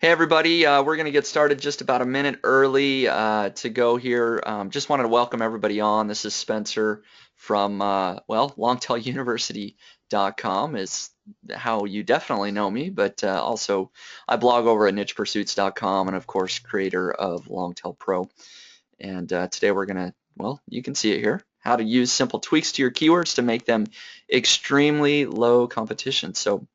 Hey everybody, we're going to get started just about a minute early to go here. Just wanted to welcome everybody on. This is Spencer from, longtailuniversity.com is how you definitely know me, but also I blog over at nichepursuits.com and of course creator of Longtail Pro. And today we're going to, you can see it here, how to use simple tweaks to your keywords to make them extremely low competition. So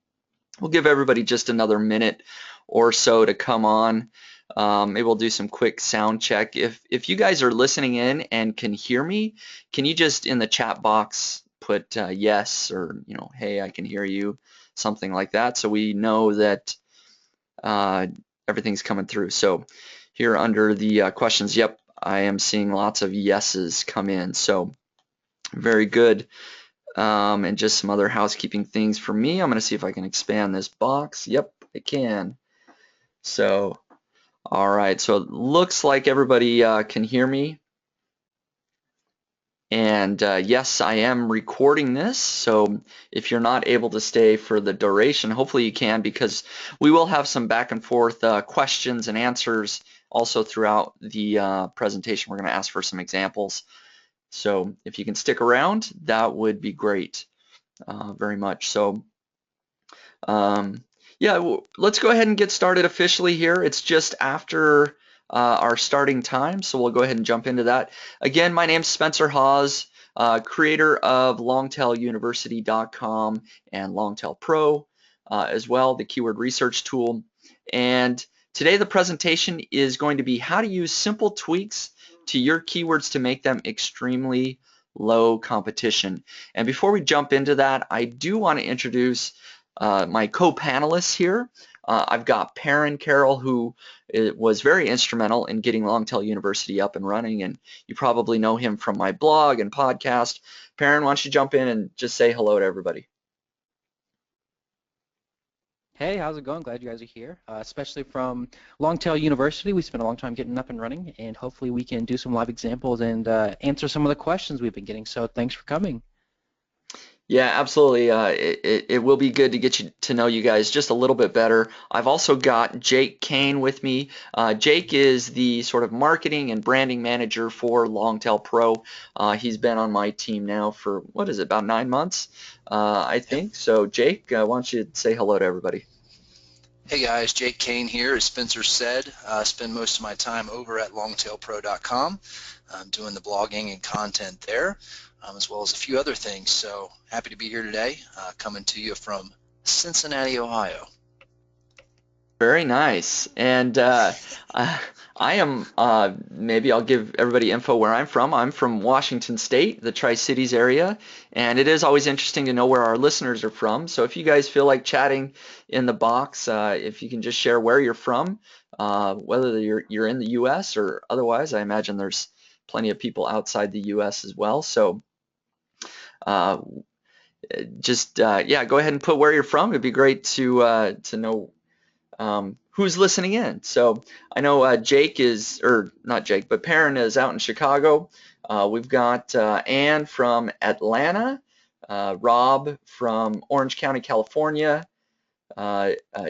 we'll give everybody just another minute or so to come on. Maybe we'll do some quick sound check. If you guys are listening in and can hear me, can you just in the chat box put yes or hey, I can hear you, something like that, so we know that everything's coming through. So here under the questions, yep, I am seeing lots of yeses come in. So very good. And just some other housekeeping things for me. I'm going to see if I can expand this box. Yep, I can. So, all right. So it looks like everybody can hear me. And yes, I am recording this. So if you're not able to stay for the duration, hopefully you can, because we will have some back and forth questions and answers also throughout the presentation. We're going to ask for some examples. So if you can stick around, that would be great. Very much. So yeah, let's go ahead and get started officially here. It's just after our starting time, so we'll go ahead and jump into that. Again, my name's Spencer Hawes, creator of longtailuniversity.com and Longtail Pro as well, the keyword research tool. And today the presentation is going to be how to use simple tweaks to your keywords to make them extremely low competition. And before we jump into that, I do want to introduce my co-panelists here. I've got Perrin Carroll, who was very instrumental in getting Longtail University up and running, and you probably know him from my blog and podcast. Perrin, why don't you jump in and just say hello to everybody? Hey, how's it going? Glad you guys are here, especially from Longtail University. We spent a long time getting up and running, and hopefully we can do some live examples and answer some of the questions we've been getting. So thanks for coming. Yeah, absolutely. It will be good to get you to know you guys just a little bit better. I've also got Jake Kane with me. Jake is the sort of marketing and branding manager for Longtail Pro. He's been on my team now for, what is it, about 9 months, I Yep. think. So Jake, why don't you say hello to everybody? Hey guys, Jake Kane here. As Spencer said, I spend most of my time over at longtailpro.com doing the blogging and content there, as well as a few other things. So happy to be here today, coming to you from Cincinnati, Ohio. Very nice. And I am, maybe I'll give everybody info where I'm from. I'm from Washington State, the Tri-Cities area, and it is always interesting to know where our listeners are from. So if you guys feel like chatting in the box, if you can just share where you're from, whether you're in the U.S. or otherwise, I imagine there's plenty of people outside the U.S. as well. So uh, yeah, go ahead and put where you're from. It'd be great to know who's listening in. So I know Jake is, or not Jake, but Perrin is out in Chicago. We've got Ann from Atlanta, Rob from Orange County, California,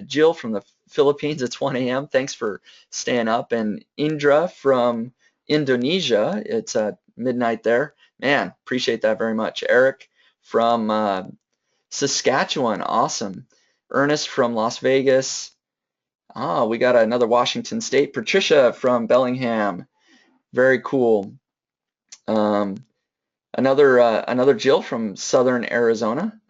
Jill from the Philippines. It's 1 a.m. Thanks for staying up. And Indra from Indonesia. It's midnight there. Man, appreciate that very much. Eric from Saskatchewan. Awesome. Ernest from Las Vegas. Ah, we got another Washington State. Patricia from Bellingham. Very cool. Um, another Jill from Southern Arizona,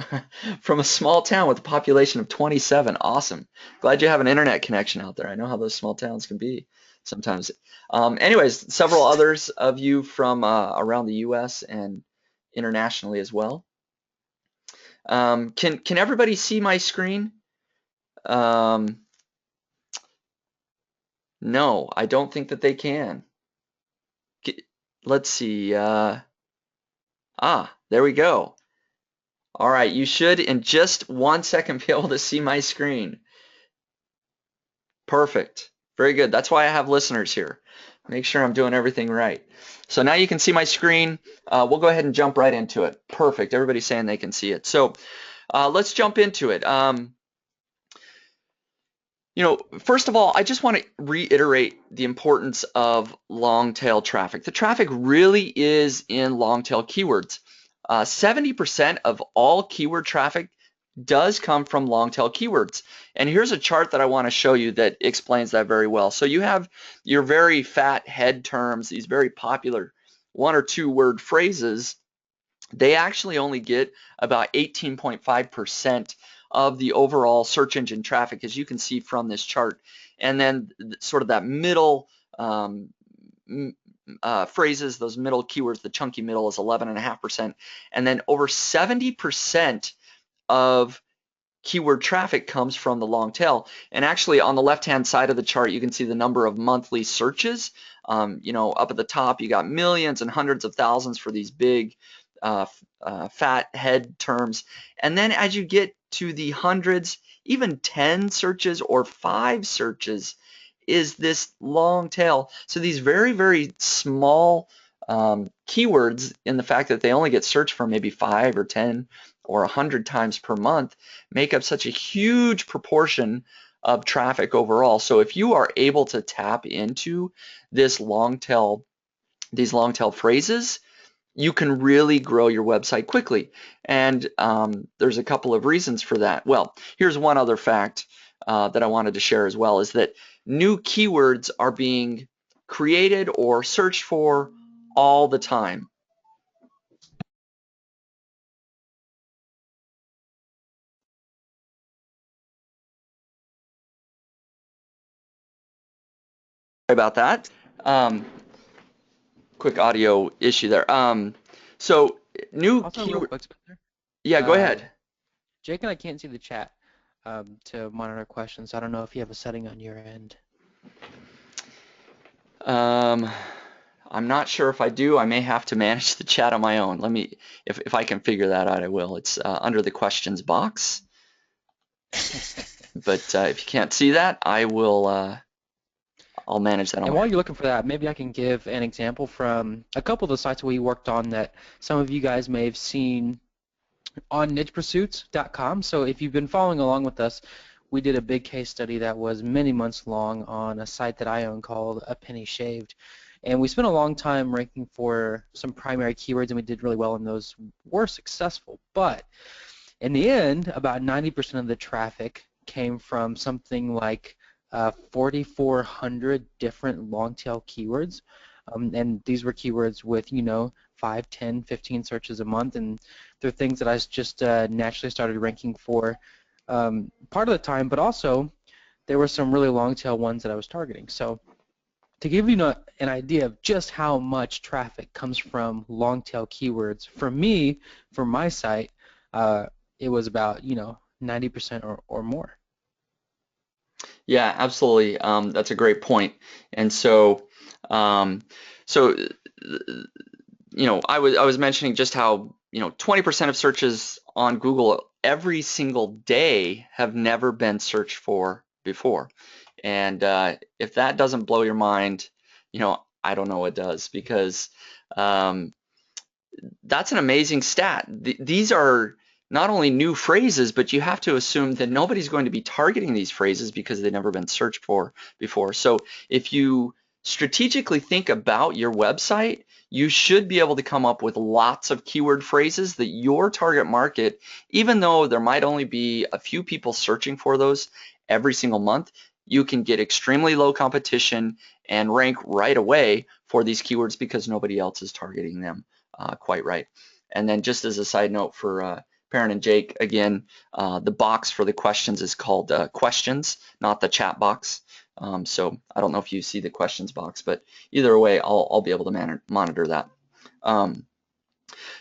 from a small town with a population of 27. Awesome. Glad you have an internet connection out there. I know how those small towns can be sometimes. Anyways, several others of you from around the U.S. and internationally as well. Can everybody see my screen? No, I don't think that they can. Let's see. There we go. All right, you should in just 1 second be able to see my screen. Perfect. Very good. That's why I have listeners here. Make sure I'm doing everything right. So now you can see my screen. We'll go ahead and jump right into it. Perfect. Everybody's saying they can see it. So let's jump into it. First of all, I just want to reiterate the importance of long tail traffic. The traffic really is in long tail keywords. 70% of all keyword traffic does come from long tail keywords. And here's a chart that I want to show you that explains that very well. So you have your very fat head terms, these very popular 1 or 2 word phrases. They actually only get about 18.5% of the overall search engine traffic, as you can see from this chart. And then sort of that middle phrases, those middle keywords, the chunky middle is 11.5%. And then over 70% of keyword traffic comes from the long tail. And actually on the left-hand side of the chart, you can see the number of monthly searches. Up at the top, you got millions and hundreds of thousands for these big fat head terms. And then as you get to the hundreds, even 10 searches or 5 searches is this long tail. So these very, very small keywords, in the fact that they only get searched for maybe 5 or 10 or 100 times per month, make up such a huge proportion of traffic overall. So if you are able to tap into this long tail, these long tail phrases, you can really grow your website quickly. And there's a couple of reasons for that. Well, here's one other fact that I wanted to share as well, is that new keywords are being created or searched for all the time. Sorry about that. Quick audio issue there. So new Also, real keyword. quick, Spencer, Yeah, go ahead. Jake and I can't see the chat to monitor questions. I don't know if you have a setting on your end. I'm not sure if I do. I may have to manage the chat on my own. Let me, if I can figure that out, I will. It's under the questions box. But if you can't see that, I will. I'll manage that on And my while own. you're looking for that, maybe I can give an example from a couple of the sites we worked on that some of you guys may have seen on nichepursuits.com. So if you've been following along with us, we did a big case study that was many months long on a site that I own called A Penny Shaved. And we spent a long time ranking for some primary keywords, and we did really well, and those were successful. But in the end, about 90% of the traffic came from something like 4,400 different long-tail keywords. And these were keywords with, 5, 10, 15 searches a month, and they're things that I just naturally started ranking for part of the time, but also there were some really long-tail ones that I was targeting. So to give you an idea of just how much traffic comes from long-tail keywords, for me, for my site, it was about 90% or more. Yeah, absolutely. That's a great point. And so, I was mentioning just how 20% of searches on Google every single day have never been searched for before. And if that doesn't blow your mind, I don't know what does, because that's an amazing stat. These are not only new phrases, but you have to assume that nobody's going to be targeting these phrases because they've never been searched for before. So if you strategically think about your website, you should be able to come up with lots of keyword phrases that your target market, even though there might only be a few people searching for those every single month, you can get extremely low competition and rank right away for these keywords because nobody else is targeting them quite right. And then just as a side note for Perrin and Jake, again, the box for the questions is called questions, not the chat box. So I don't know if you see the questions box, but either way, I'll be able to monitor that.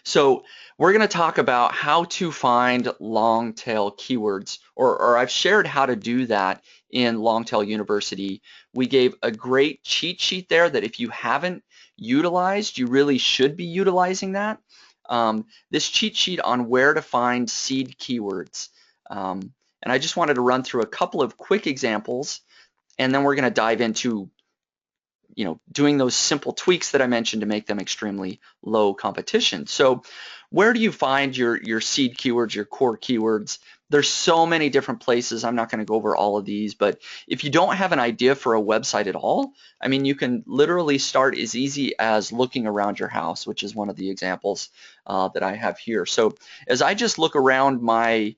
So we're going to talk about how to find long tail keywords, or I've shared how to do that in Longtail University. We gave a great cheat sheet there that if you haven't utilized, you really should be utilizing that. This cheat sheet on where to find seed keywords. And I just wanted to run through a couple of quick examples, and then we're going to dive into doing those simple tweaks that I mentioned to make them extremely low competition. So where do you find your seed keywords, your core keywords? There's so many different places. I'm not going to go over all of these, but if you don't have an idea for a website at all, I mean, you can literally start as easy as looking around your house, which is one of the examples that I have here. So as I just look around my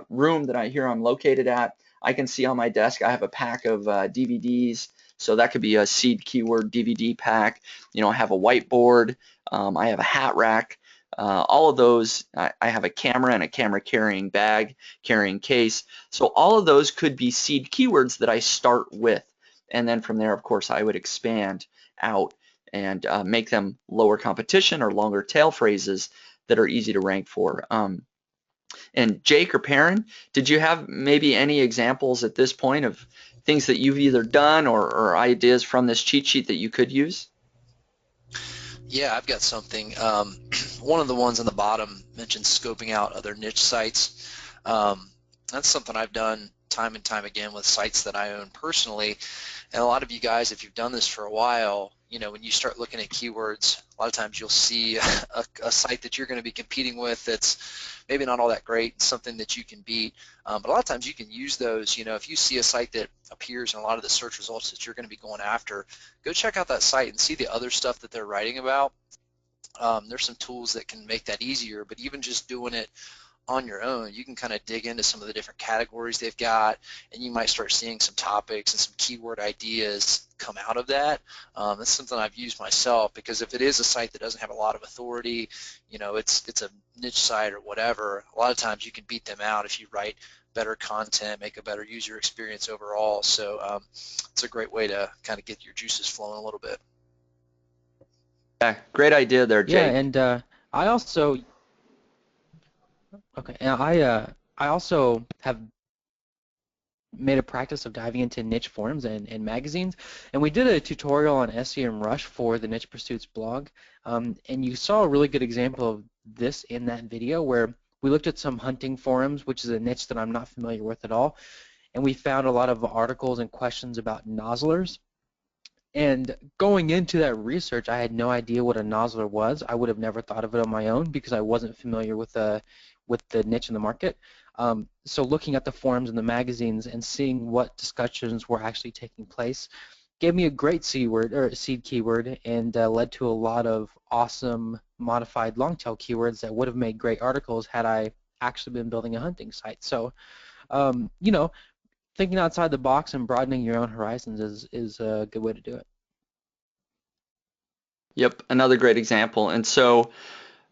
room that I'm located at, I can see on my desk I have a pack of DVDs. So that could be a seed keyword DVD pack. I have a whiteboard. I have a hat rack. All of those, I have a camera and a camera carrying bag, carrying case. So all of those could be seed keywords that I start with. And then from there, of course, I would expand out and make them lower competition or longer tail phrases that are easy to rank for. And Jake or Perrin, did you have maybe any examples at this point of things that you've either done or ideas from this cheat sheet that you could use? Yeah, I've got something. One of the ones on the bottom mentions scoping out other niche sites. That's something I've done time and time again with sites that I own personally. And a lot of you guys, if you've done this for a while, when you start looking at keywords, a lot of times you'll see a site that you're going to be competing with that's maybe not all that great, something that you can beat. But a lot of times you can use those. If you see a site that appears in a lot of the search results that you're going to be going after, go check out that site and see the other stuff that they're writing about. There's some tools that can make that easier, but even just doing it on your own, you can kind of dig into some of the different categories they've got, and you might start seeing some topics and some keyword ideas come out of that. That's something I've used myself, because if it is a site that doesn't have a lot of authority, it's a niche site or whatever, a lot of times you can beat them out if you write better content, make a better user experience overall. So it's a great way to kind of get your juices flowing a little bit. Yeah, great idea there, Jake. Yeah, and I also I also have made a practice of diving into niche forums and magazines, and we did a tutorial on SEMrush for the Niche Pursuits blog, and you saw a really good example of this in that video, where we looked at some hunting forums, which is a niche that I'm not familiar with at all, and we found a lot of articles and questions about nozzlers. And going into that research, I had no idea what a nozzler was. I would have never thought of it on my own because I wasn't familiar with the niche in the market. So looking at the forums and the magazines and seeing what discussions were actually taking place gave me a great seed keyword, and led to a lot of awesome modified long tail keywords that would have made great articles had I actually been building a hunting site. So thinking outside the box and broadening your own horizons is a good way to do it. Yep, another great example. And so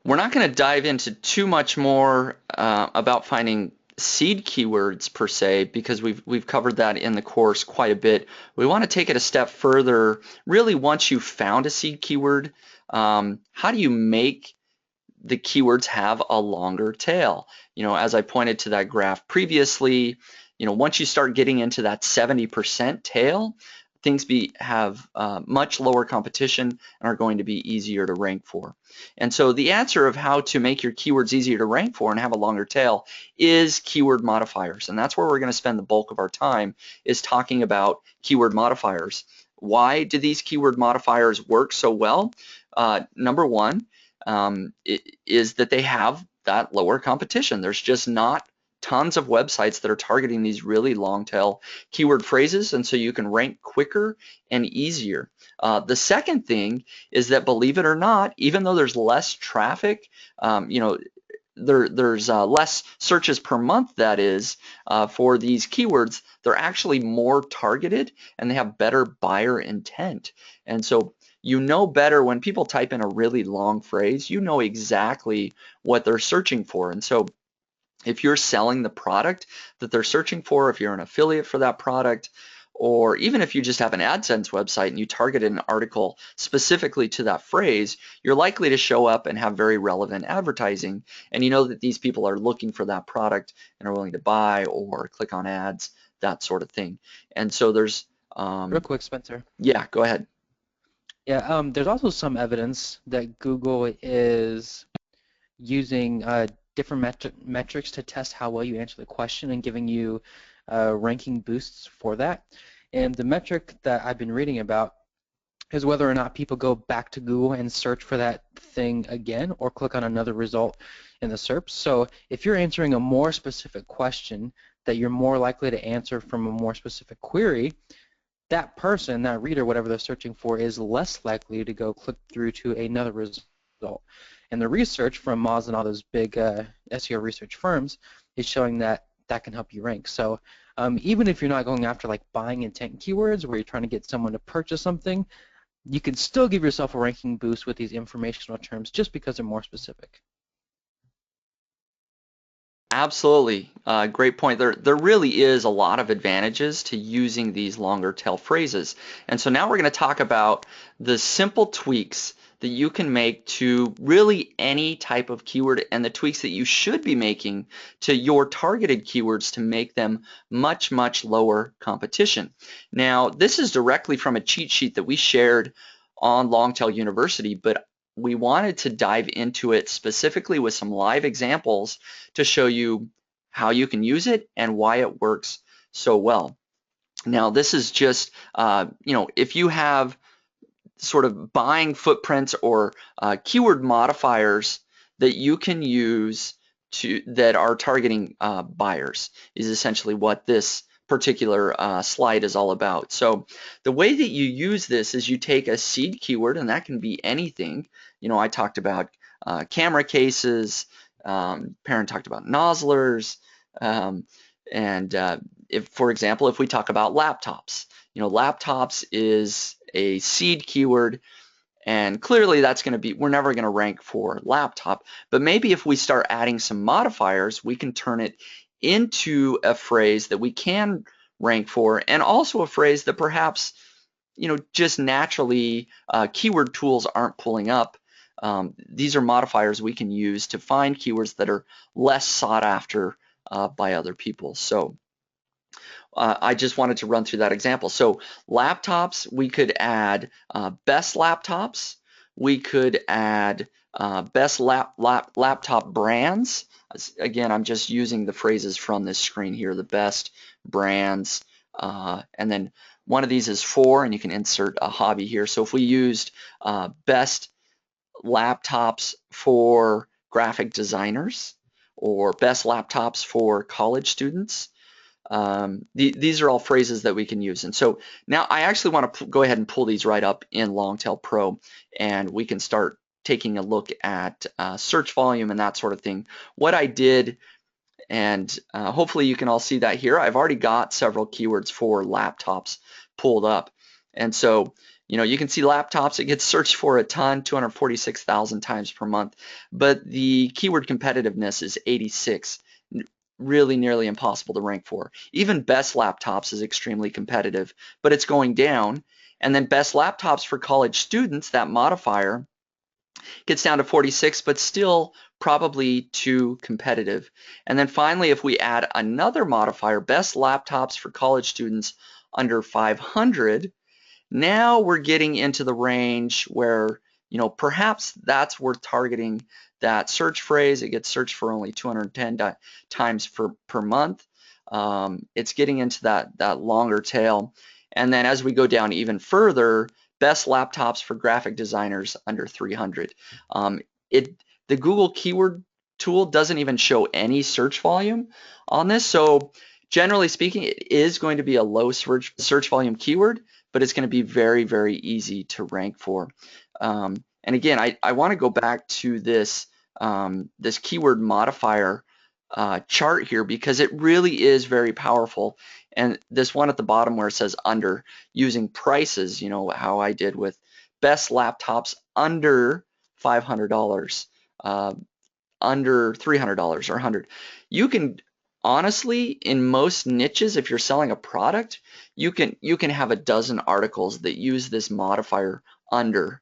we're not going to dive into too much more about finding seed keywords per se, because we've covered that in the course quite a bit. We want to take it a step further. Really, once you've found a seed keyword, how do you make the keywords have a longer tail? As I pointed to that graph previously, once you start getting into that 70% tail, things have much lower competition and are going to be easier to rank for. And so the answer of how to make your keywords easier to rank for and have a longer tail is keyword modifiers. And that's where we're going to spend the bulk of our time, is talking about keyword modifiers. Why do these keyword modifiers work so well? Number one is that they have that lower competition. There's just not tons of websites that are targeting these really long tail keyword phrases, and so you can rank quicker and easier. The second thing is that, believe it or not, even though there's less traffic, there's less searches per month, that is, for these keywords, they're actually more targeted and they have better buyer intent. And so better when people type in a really long phrase, exactly what they're searching for. And so if you're selling the product that they're searching for, if you're an affiliate for that product, or even if you just have an AdSense website and you target an article specifically to that phrase, you're likely to show up and have very relevant advertising, and you know that these people are looking for that product and are willing to buy or click on ads, that sort of thing. And so there's Real quick, Spencer. Yeah, go ahead. Yeah, there's also some evidence that Google is using different metrics to test how well you answer the question and giving you ranking boosts for that. And the metric that I've been reading about is whether or not people go back to Google and search for that thing again or click on another result in the SERPs. So if you're answering a more specific question that you're more likely to answer from a more specific query, that person, that reader, whatever they're searching for, is less likely to go click through to another result. And the research from Moz and all those big SEO research firms is showing that that can help you rank. So even if you're not going after like buying intent keywords where you're trying to get someone to purchase something, you can still give yourself a ranking boost with these informational terms just because they're more specific. Absolutely. Great point. There really is a lot of advantages to using these longer tail phrases. And so now we're going to talk about the simple tweaks that you can make to really any type of keyword and the tweaks that you should be making to your targeted keywords to make them much, much lower competition. Now, this is directly from a cheat sheet that we shared on Longtail University, but we wanted to dive into it specifically with some live examples to show you how you can use it and why it works so well. Now, this is just, if you have sort of buying footprints or keyword modifiers that you can use that are targeting buyers is essentially what this particular slide is all about. So the way that you use this is you take a seed keyword, and that can be anything. I talked about camera cases, Perrin talked about nozzlers, and if, for example, if we talk about laptops, laptops is a seed keyword, and clearly that's going to be, we're never going to rank for laptop, but maybe if we start adding some modifiers, we can turn it into a phrase that we can rank for, and also a phrase that perhaps, just naturally keyword tools aren't pulling up. These are modifiers we can use to find keywords that are less sought after by other people. So I just wanted to run through that example. So laptops, we could add best laptops. We could add best laptop brands. Again, I'm just using the phrases from this screen here, the best brands. And then one of these is for, and you can insert a hobby here. So if we used best laptops for graphic designers or best laptops for college students, these are all phrases that we can use. And so now I actually want to go ahead and pull these right up in Longtail Pro, and we can start taking a look at search volume and that sort of thing. What I did, and hopefully you can all see that here, I've already got several keywords for laptops pulled up. And so, you can see laptops, it gets searched for a ton, 246,000 times per month, but the keyword competitiveness is 86. Really nearly impossible to rank for. Even best laptops is extremely competitive, but it's going down. And then best laptops for college students, that modifier gets down to 46, but still probably too competitive. And then finally, if we add another modifier, best laptops for college students under 500, now we're getting into the range where, perhaps that's worth targeting that search phrase. It gets searched for only 210 times per month. It's getting into that longer tail. And then as we go down even further, best laptops for graphic designers under 300. The Google keyword tool doesn't even show any search volume on this. So generally speaking, it is going to be a low search volume keyword, but it's going to be very, very easy to rank for. And again, I want to go back to this this keyword modifier chart here because it really is very powerful. And this one at the bottom where it says under, using prices, how I did with best laptops under $500, under $300 or 100. You can honestly, in most niches, if you're selling a product, you can have a dozen articles that use this modifier under,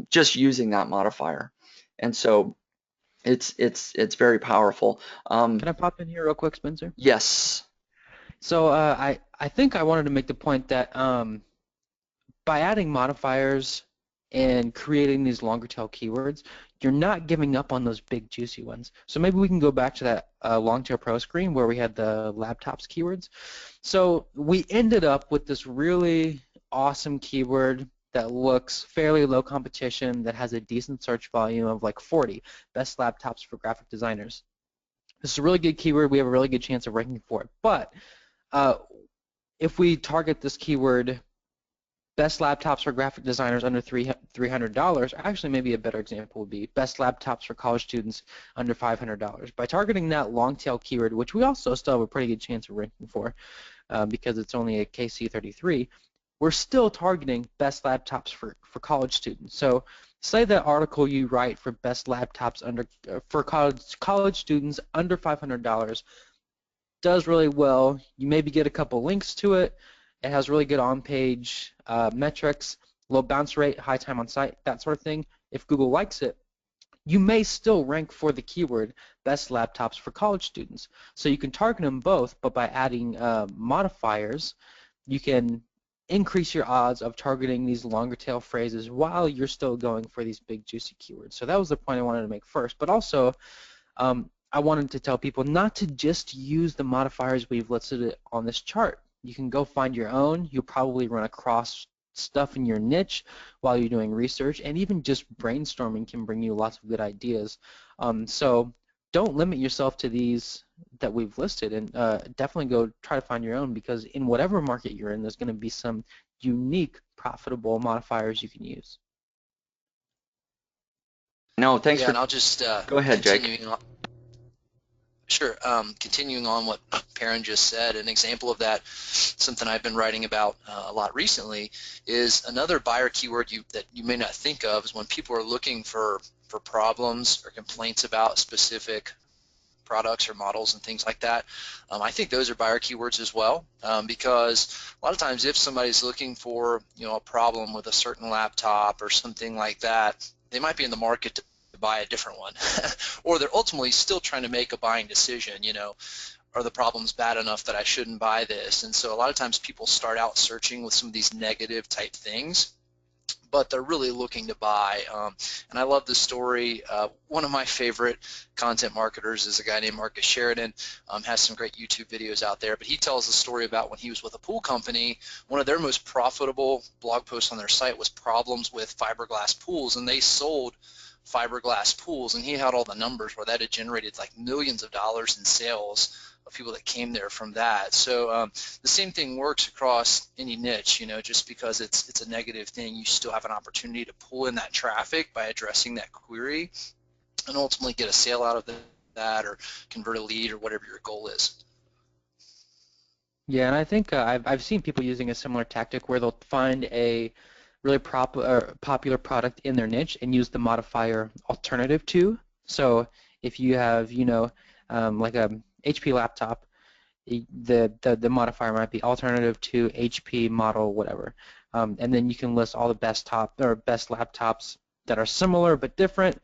just using that modifier. And so it's very powerful. Can I pop in here real quick, Spencer? Yes. So I think I wanted to make the point that by adding modifiers and creating these longer tail keywords, you're not giving up on those big juicy ones. So maybe we can go back to that Longtail Pro screen where we had the laptops keywords. So we ended up with this really awesome keyword that looks fairly low competition, that has a decent search volume of like 40, best laptops for graphic designers. This is a really good keyword. We have a really good chance of ranking for it. But if we target this keyword, best laptops for graphic designers under $300, actually maybe a better example would be best laptops for college students under $500. By targeting that long tail keyword, which we also still have a pretty good chance of ranking for because it's only a KC33, we're still targeting best laptops for college students. So say that article you write for best laptops for college students under $500 does really well. You maybe get a couple links to it. It has really good on-page metrics, low bounce rate, high time on site, that sort of thing. If Google likes it, you may still rank for the keyword best laptops for college students. So you can target them both, but by adding modifiers, you can increase your odds of targeting these longer tail phrases while you're still going for these big juicy keywords. So that was the point I wanted to make first. But also, I wanted to tell people not to just use the modifiers we've listed on this chart. You can go find your own. You'll probably run across stuff in your niche while you're doing research, and even just brainstorming can bring you lots of good ideas. So don't limit yourself to these that we've listed, and definitely go try to find your own, because in whatever market you're in, there's going to be some unique, profitable modifiers you can use. No, thanks Yeah, for. and I'll just Go ahead, Jake. Sure. Continuing on what Perrin just said, an example of that, something I've been writing about a lot recently, is another buyer keyword that you may not think of is when people are looking for problems or complaints about specific products or models and things like that. I think those are buyer keywords as well, because a lot of times if somebody's looking for a problem with a certain laptop or something like that, they might be in the market to buy a different one or they're ultimately still trying to make a buying decision. Are the problems bad enough that I shouldn't buy this? And so a lot of times people start out searching with some of these negative type things, but they're really looking to buy. And I love the story. One of my favorite content marketers is a guy named Marcus Sheridan, has some great YouTube videos out there, but he tells the story about when he was with a pool company, one of their most profitable blog posts on their site was problems with fiberglass pools, and they sold fiberglass pools, and he had all the numbers where that had generated like millions of dollars in sales of people that came there from that. So the same thing works across any niche. Just because it's a negative thing, you still have an opportunity to pull in that traffic by addressing that query and ultimately get a sale out of that or convert a lead or whatever your goal is. Yeah, and I think I've seen people using a similar tactic where they'll find a really popular product in their niche and use the modifier alternative to. So if you have, like a HP laptop, the modifier might be alternative to HP model whatever, and then you can list all the best laptops that are similar but different,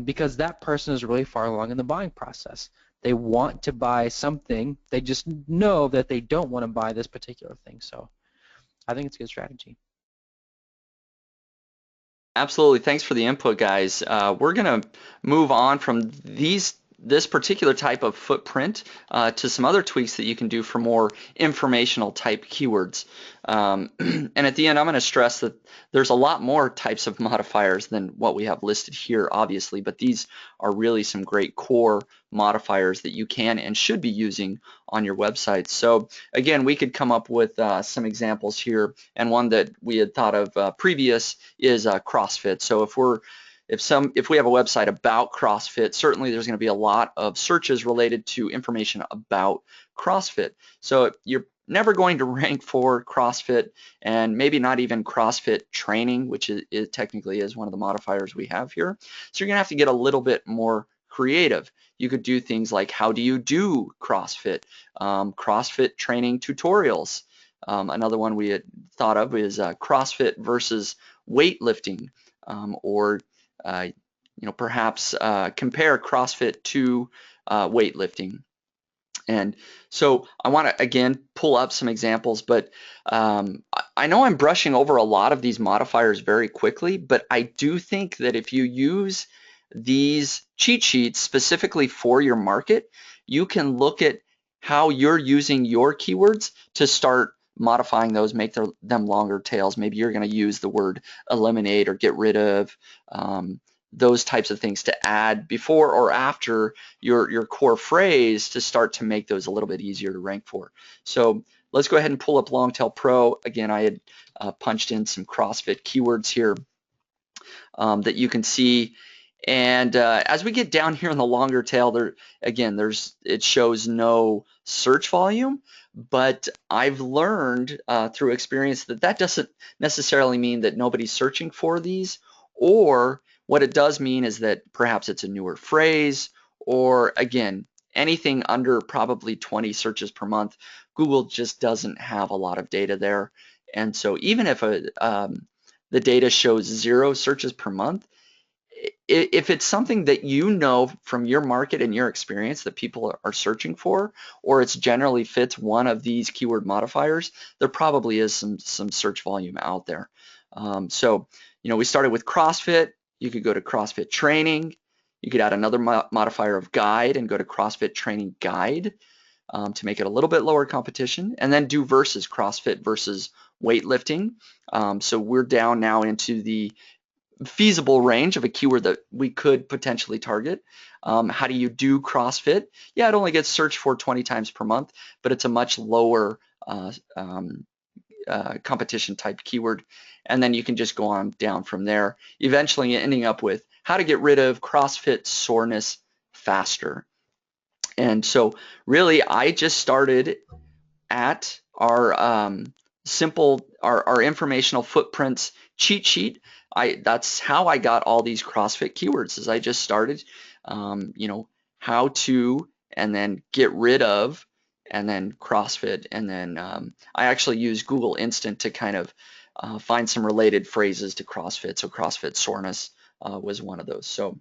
because that person is really far along in the buying process. They want to buy something, they just know that they don't want to buy this particular thing. So I think it's a good strategy. Absolutely. Thanks for the input, guys. We're going to move on from this particular type of footprint to some other tweaks that you can do for more informational type keywords. And at the end, I'm going to stress that there's a lot more types of modifiers than what we have listed here, obviously, but these are really some great core modifiers that you can and should be using on your website. So again, we could come up with some examples here, and one that we had thought of previous is CrossFit. So if we have a website about CrossFit, certainly there's going to be a lot of searches related to information about CrossFit. So you're never going to rank for CrossFit, and maybe not even CrossFit training, which technically is one of the modifiers we have here. So you're going to have to get a little bit more creative. You could do things like, how do you do CrossFit? CrossFit training tutorials. Another one we had thought of is CrossFit versus weightlifting, or perhaps compare CrossFit to weightlifting. And so I want to, again, pull up some examples, but I know I'm brushing over a lot of these modifiers very quickly, but I do think that if you use these cheat sheets specifically for your market, you can look at how you're using your keywords to start modifying those, make them longer tails. Maybe you're going to use the word eliminate or get rid of, those types of things to add before or after your core phrase to start to make those a little bit easier to rank for. So let's go ahead and pull up Longtail Pro. Again, I had punched in some CrossFit keywords here that you can see. And as we get down here in the longer tail, it shows no search volume, but I've learned through experience that doesn't necessarily mean that nobody's searching for these, or what it does mean is that perhaps it's a newer phrase, or again, anything under probably 20 searches per month, Google just doesn't have a lot of data there. And so even if the data shows 0 searches per month, if it's something that you know from your market and your experience that people are searching for, or it's generally fits one of these keyword modifiers, there probably is some search volume out there. So, we started with CrossFit. You could go to CrossFit training. You could add another modifier of guide and go to CrossFit training guide to make it a little bit lower competition, and then do versus CrossFit versus weightlifting. So we're down now into the feasible range of a keyword that we could potentially target. How do you do CrossFit? Yeah, it only gets searched for 20 times per month, but it's a much lower competition type keyword. And then you can just go on down from there, eventually ending up with how to get rid of CrossFit soreness faster. And so really, I just started at our our informational footprints cheat sheet. That's how I got all these CrossFit keywords, is I just started, how to, and then get rid of, and then CrossFit, and then I actually use Google Instant to kind of find some related phrases to CrossFit. So CrossFit soreness was one of those. So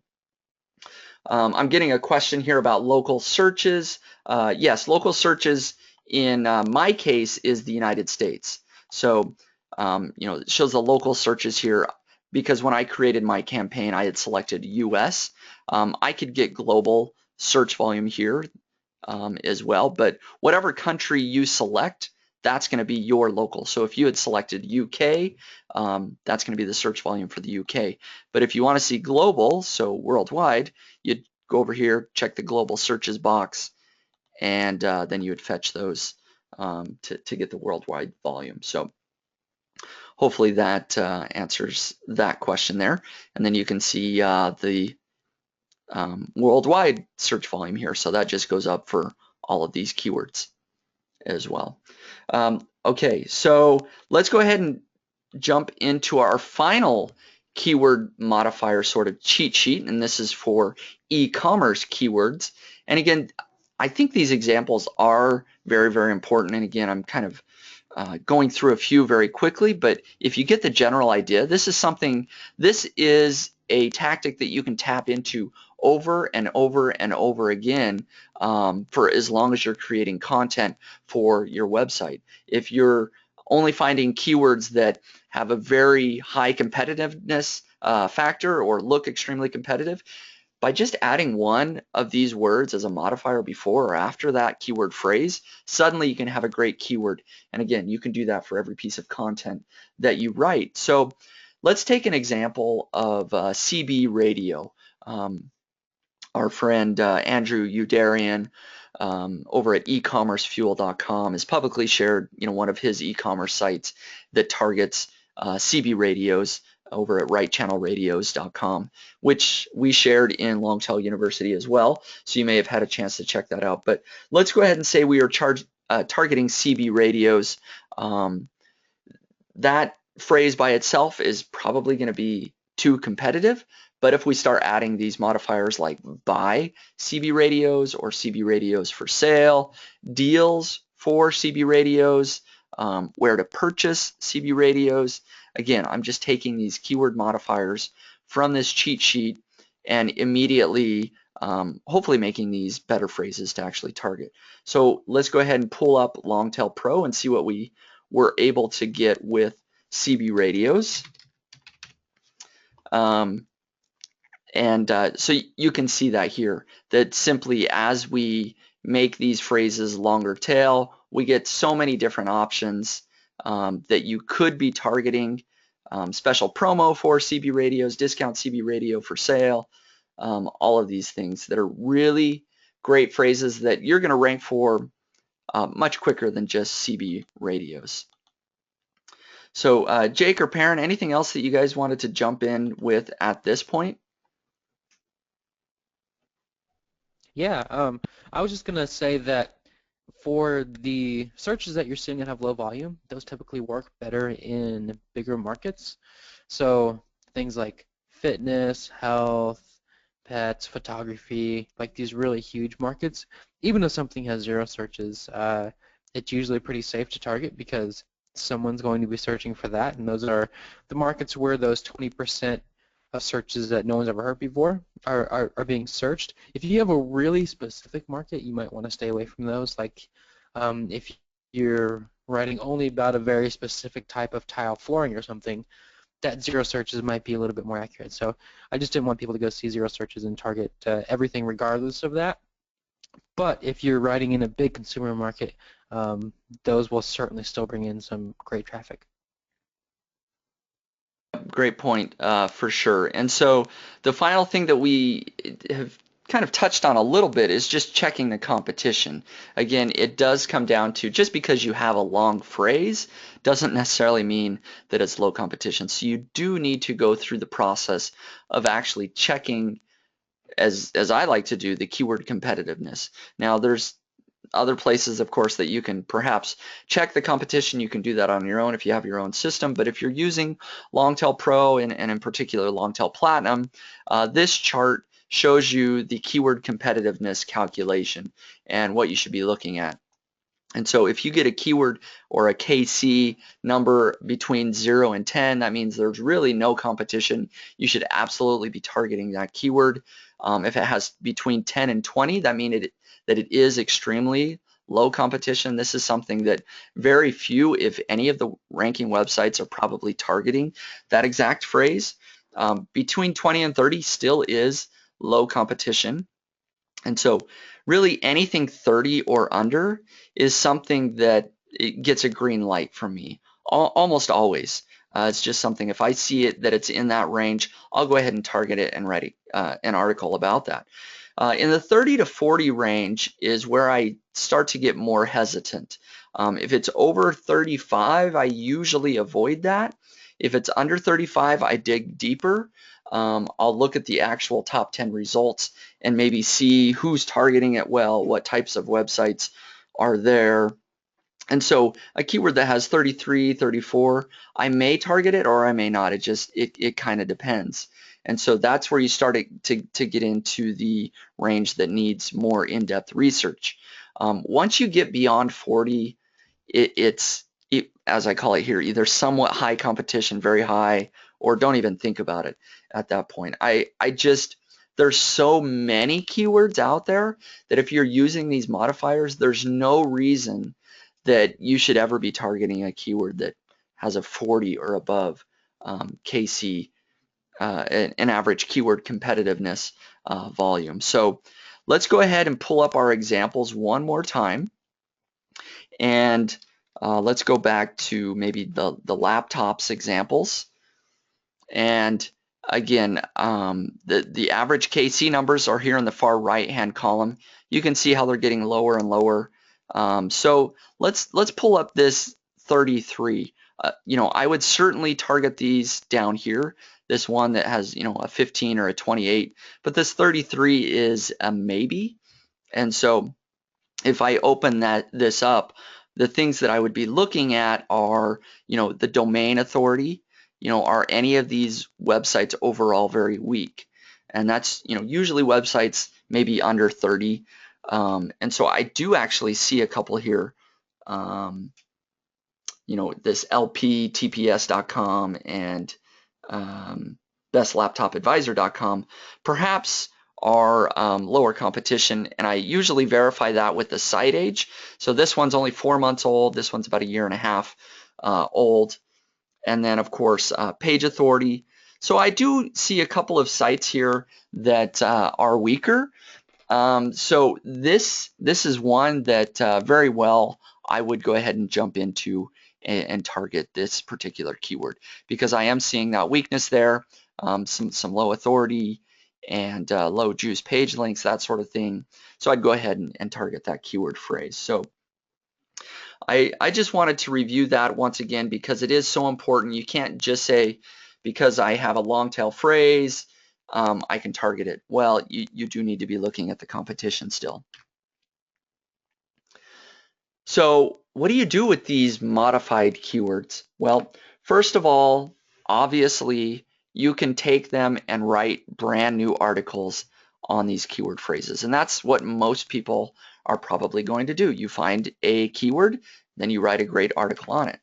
I'm getting a question here about local searches. Yes, local searches in my case is the United States. So, it shows the local searches here because when I created my campaign, I had selected US. I could get global search volume here as well, but whatever country you select, that's going to be your local. So if you had selected UK, that's going to be the search volume for the UK. But if you want to see global, so worldwide, you'd go over here, check the global searches box, and then you would fetch those to get the worldwide volume. So hopefully that answers that question there. And then you can see the worldwide search volume here. So that just goes up for all of these keywords as well. Okay, so let's go ahead and jump into our final keyword modifier sort of cheat sheet, and this is for e-commerce keywords. And again, I think these examples are very, very important. And again, I'm kind of going through a few very quickly, but if you get the general idea, this is a tactic that you can tap into over and over and over again for as long as you're creating content for your website. If you're only finding keywords that have a very high competitiveness factor or look extremely competitive, by just adding one of these words as a modifier before or after that keyword phrase, suddenly you can have a great keyword. And again, you can do that for every piece of content that you write. So let's take an example of CB radio. Our friend Andrew Udarian over at ecommercefuel.com has publicly shared, one of his e-commerce sites that targets CB radios over at rightchannelradios.com, which we shared in Longtail University as well. So you may have had a chance to check that out. But let's go ahead and say we are targeting CB radios. That phrase by itself is probably going to be too competitive. But if we start adding these modifiers like buy CB radios or CB radios for sale, deals for CB radios, where to purchase CB radios, again, I'm just taking these keyword modifiers from this cheat sheet and immediately hopefully making these better phrases to actually target. So let's go ahead and pull up Longtail Pro and see what we were able to get with CB radios. So you can see that here, that simply as we make these phrases longer tail, we get so many different options that you could be targeting, special promo for CB radios, discount CB radio for sale, all of these things that are really great phrases that you're going to rank for much quicker than just CB radios. So Jake or Perrin, anything else that you guys wanted to jump in with at this point? Yeah, I was just gonna say that for the searches that you're seeing that have low volume, those typically work better in bigger markets. So things like fitness, health, pets, photography, like these really huge markets, even if something has zero searches, it's usually pretty safe to target because someone's going to be searching for that, and those are the markets where those 20% of searches that no one's ever heard before are being searched. If you have a really specific market, you might want to stay away from those. Like if you're writing only about a very specific type of tile flooring or something, that zero searches might be a little bit more accurate. So I just didn't want people to go see zero searches and target everything regardless of that. But if you're writing in a big consumer market, those will certainly still bring in some great traffic. Great point, for sure. And so the final thing that we have kind of touched on a little bit is just checking the competition. Again, it does come down to just because you have a long phrase doesn't necessarily mean that it's low competition. So you do need to go through the process of actually checking, as I like to do, the keyword competitiveness. Now, there's other places, of course, that you can perhaps check the competition. You can do that on your own if you have your own system. But if you're using Longtail Pro and in particular Longtail Platinum, this chart shows you the keyword competitiveness calculation and what you should be looking at. And so if you get a keyword or a KC number between 0 and 10, that means there's really no competition. You should absolutely be targeting that keyword. If it has between 10 and 20, that means that it is extremely low competition. This is something that very few, if any, of the ranking websites are probably targeting that exact phrase. Between 20 and 30 still is low competition. And so really anything 30 or under is something that it gets a green light from me, almost always. It's just something, if I see it that it's in that range, I'll go ahead and target it and write an article about that. In the 30 to 40 range is where I start to get more hesitant. If it's over 35, I usually avoid that. If it's under 35, I dig deeper. I'll look at the actual top 10 results and maybe see who's targeting it well, what types of websites are there. And so a keyword that has 33, 34, I may target it or I may not. It kind of depends. And so that's where you start to get into the range that needs more in-depth research. Once you get beyond 40, it's as I call it here, either somewhat high competition, very high, or don't even think about it at that point. There's so many keywords out there that if you're using these modifiers, there's no reason that you should ever be targeting a keyword that has a 40 or above KC, an average keyword competitiveness volume. So let's go ahead and pull up our examples one more time. And let's go back to maybe the laptops examples. And again, the average KC numbers are here in the far right-hand column. You can see how they're getting lower and lower. So let's pull up this 33. I would certainly target these down here. This one that has, a 15 or a 28, but this 33 is a maybe. And so if I open this up, the things that I would be looking at are, the domain authority. Are any of these websites overall very weak? And that's, usually websites maybe under 30. And so I do actually see a couple here. This lptps.com and bestlaptopadvisor.com perhaps are lower competition, and I usually verify that with the site age. So this one's only 4 months old, this one's about 1.5 years old, and then of course page authority. So I do see a couple of sites here that are weaker. So this is one that very well I would go ahead and jump into and target this particular keyword, because I am seeing that weakness there, some low authority and low juice page links, that sort of thing. So I'd go ahead and target that keyword phrase. So I just wanted to review that once again because it is so important. You can't just say, because I have a long tail phrase, I can target it. Well, you do need to be looking at the competition still. So what do you do with these modified keywords? Well, first of all, obviously, you can take them and write brand new articles on these keyword phrases. And that's what most people are probably going to do. You find a keyword, then you write a great article on it.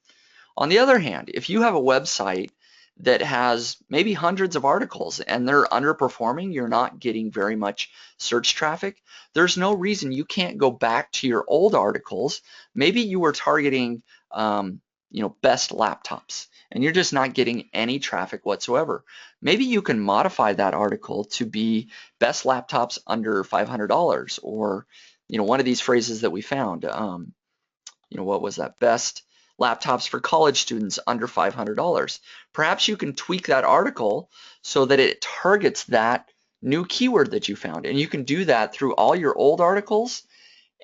On the other hand, if you have a website that has maybe hundreds of articles and they're underperforming, you're not getting very much search traffic, there's no reason you can't go back to your old articles. Maybe you were targeting best laptops and you're just not getting any traffic whatsoever. Maybe you can modify that article to be best laptops under $500, or one of these phrases that we found. What was that? Best laptops for college students under $500. Perhaps you can tweak that article so that it targets that new keyword that you found. And you can do that through all your old articles,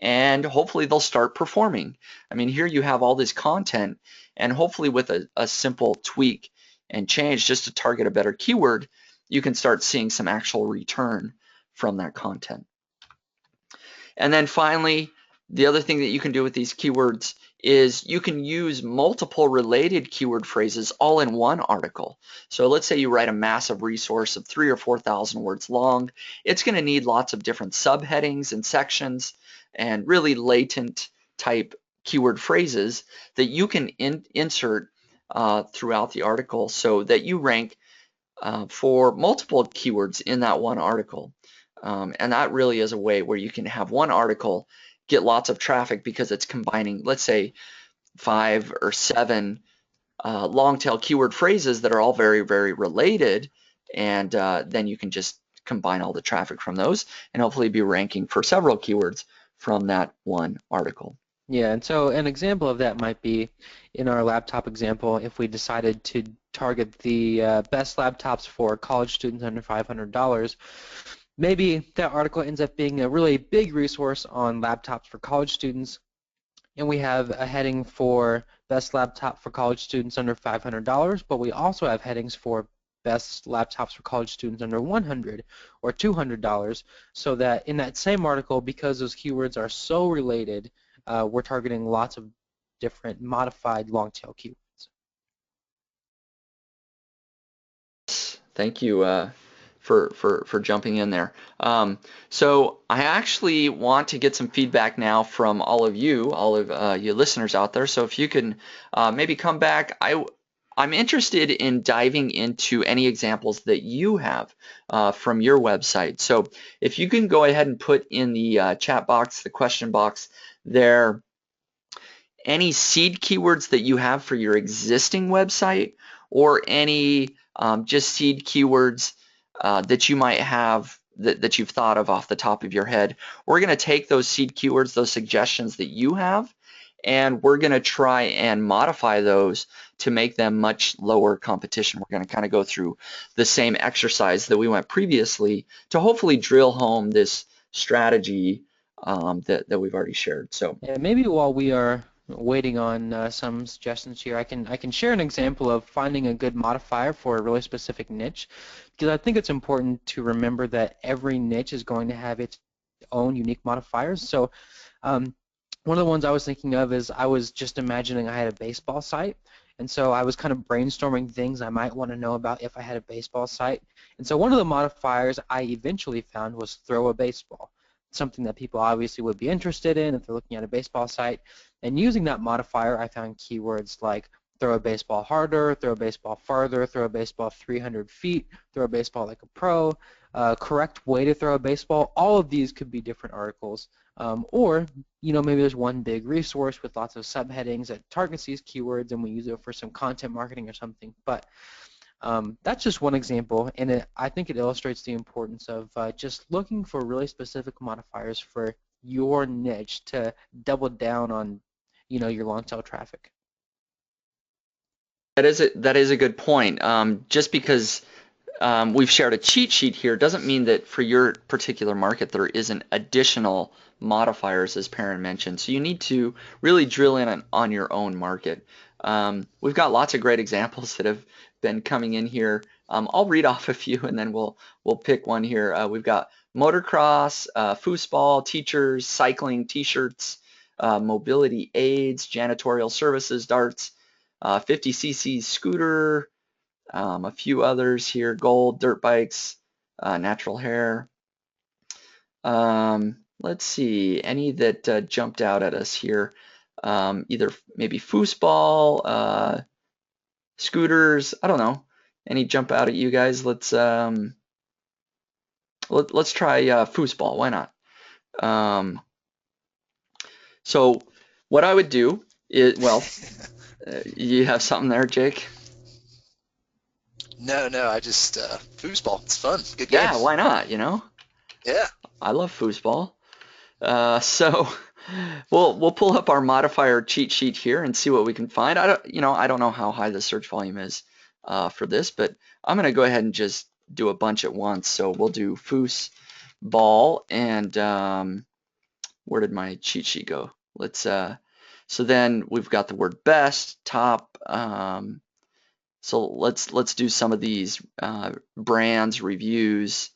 and hopefully they'll start performing. I mean, here you have all this content, and hopefully with a simple tweak and change just to target a better keyword, you can start seeing some actual return from that content. And then finally, the other thing that you can do with these keywords is you can use multiple related keyword phrases all in one article. So let's say you write a massive resource of 3,000 or 4,000 words long. It's going to need lots of different subheadings and sections and really latent type keyword phrases that you can insert throughout the article so that you rank for multiple keywords in that one article. And that really is a way where you can have one article get lots of traffic because it's combining, let's say, 5 or 7 long tail keyword phrases that are all very, very related. And then you can just combine all the traffic from those and hopefully be ranking for several keywords from that one article. Yeah, and so an example of that might be in our laptop example, if we decided to target the best laptops for college students under $500, maybe that article ends up being a really big resource on laptops for college students, and we have a heading for best laptop for college students under $500, but we also have headings for best laptops for college students under $100 or $200, so that in that same article, because those keywords are so related, we're targeting lots of different modified long-tail keywords. Thank you for jumping in there. So I actually want to get some feedback now from all of you listeners out there. So if you can maybe come back, I'm interested in diving into any examples that you have from your website. So if you can go ahead and put in the chat box, the question box there, any seed keywords that you have for your existing website, or any just seed keywords that you might have that you've thought of off the top of your head. We're going to take those seed keywords, those suggestions that you have, and we're going to try and modify those to make them much lower competition. We're going to kind of go through the same exercise that we went previously to hopefully drill home this strategy that we've already shared. So yeah, maybe while we are waiting on some suggestions here, I can share an example of finding a good modifier for a really specific niche, because I think it's important to remember that every niche is going to have its own unique modifiers. So one of the ones I was thinking of is I was just imagining I had a baseball site, and so I was kind of brainstorming things I might want to know about if I had a baseball site. And so one of the modifiers I eventually found was throw a baseball, something that people obviously would be interested in if they're looking at a baseball site. And using that modifier, I found keywords like throw a baseball harder, throw a baseball farther, throw a baseball 300 feet, throw a baseball like a pro, correct way to throw a baseball. All of these could be different articles. Or maybe there's one big resource with lots of subheadings that targets these keywords and we use it for some content marketing or something. But that's just one example, and I think it illustrates the importance of just looking for really specific modifiers for your niche to double down on your long tail traffic. That is a good point. Just because we've shared a cheat sheet here doesn't mean that for your particular market there isn't additional modifiers, as Perrin mentioned. So you need to really drill in on your own market. We've got lots of great examples that have been coming in here. I'll read off a few and then we'll pick one here. We've got motocross, foosball, teachers, cycling, t-shirts, mobility aids, janitorial services, darts, 50cc scooter, a few others here, gold, dirt bikes, natural hair. Let's see, any that jumped out at us here. Either maybe foosball, scooters, I don't know. Any jump out at you guys? Let's try foosball. Why not? So what I would do is, well, you have something there, Jake? No, I just foosball. It's fun. Good game. Yeah, why not? You know, Yeah. I love foosball. So we'll pull up our modifier cheat sheet here and see what we can find. I don't know how high the search volume is for this, but I'm gonna go ahead and just do a bunch at once. So we'll do foosball and where did my cheat sheet go? So then we've got the word best, top. So let's do some of these brands, reviews.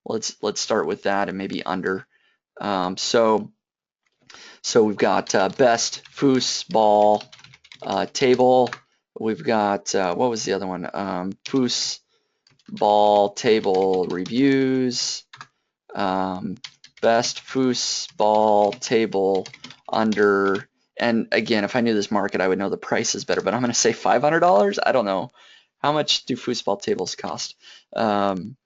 Let's start with that and maybe under. So we've got best foosball table. We've got what was the other one? Foosball table reviews. Best foosball table under. And again, if I knew this market, I would know the prices better. But I'm going to say $500. I don't know. How much do foosball tables cost? And